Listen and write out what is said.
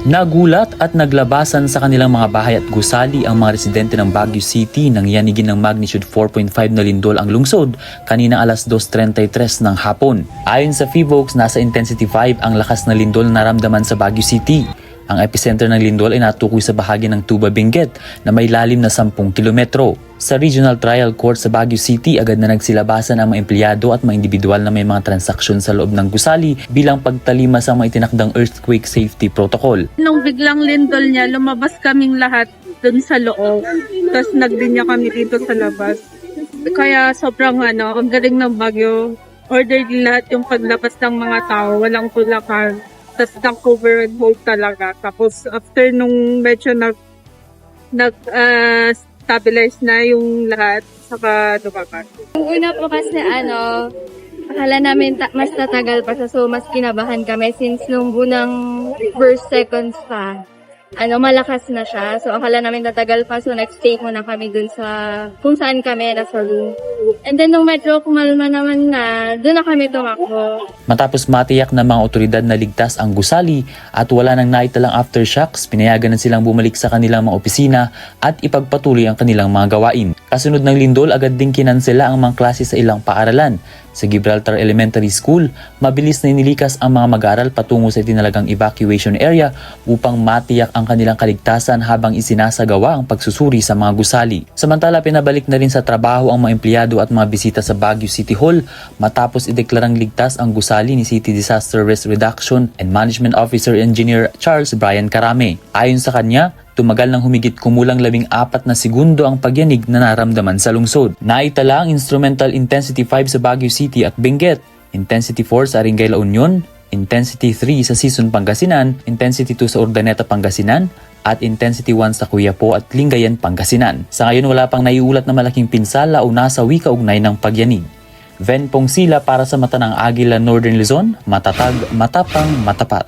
Nagulat at naglabasan sa kanilang mga bahay at gusali ang mga residente ng Baguio City nang yanigin ng magnitude 4.5 na lindol ang lungsod kanina alas 2:33 ng hapon. Ayon sa PHIVOLCS, nasa intensity 5 ang lakas na lindol na naramdaman sa Baguio City. Ang epicenter ng lindol ay natukoy sa bahagi ng Tuba Benguet na may lalim na 10 kilometro. Sa Regional Trial Court sa Baguio City, agad na nagsilabasan ang mga empleyado at mga individual na may mga transaksyon sa loob ng gusali bilang pagtalima sa mga itinakdang earthquake safety protocol. Nung biglang lindol niya, lumabas kaming lahat dun sa loob. Tapos naglinya kami dito sa labas. Kaya sobrang ang galing ng Baguio. Order din lahat yung paglabas ng mga tao, walang tulakan. Tapos nag-cover and hold talaga. Tapos after nung medyo stabilize na yung lahat, saka lumakas. Yung una po kasi akala namin mas tatagal pa siya, so mas kinabahan kami since nung unang first seconds pa, malakas na siya. So akala namin tatagal pa, so nag-stay muna kami dun sa kung saan kami nasa room. And then nung medyo kumalma naman na, dun na kami tumakbo. Matapos matiyak ng mga otoridad na ligtas ang gusali at wala nang naitalang aftershocks, pinayagan na silang bumalik sa kanilang mga opisina at ipagpatuloy ang kanilang mga gawain. Kasunod ng lindol, agad ding kinansela ang mga klase sa ilang paaralan. Sa Gibraltar Elementary School, mabilis na inilikas ang mga mag-aaral patungo sa itinalagang evacuation area upang matiyak ang kanilang kaligtasan habang isinasagawa ang pagsusuri sa mga gusali. Samantala, pinabalik na rin sa trabaho ang mga empleyado at mga bisita sa Baguio City Hall matapos ideklarang ligtas ang gusali ni City Disaster Risk Reduction and Management Officer Engineer Charles Brian Carame. Ayon sa kanya, tumagal ng humigit kumulang 14 na segundo ang pagyanig na naramdaman sa lungsod. Naitala ang instrumental intensity 5 sa Baguio City at Benguet, intensity 4 sa Aringay La Union, intensity 3 sa Sison Pangasinan, intensity 2 sa Urdaneta Pangasinan, at intensity 1 sa Quiapo at Lingayen Pangasinan. Sa ngayon wala pang naiulat na malaking pinsala o nasawi kaugnay ng pagyanig. Ven Pongsila para sa Mata ng Agila Northern Luzon, matatag, matapang, matapat.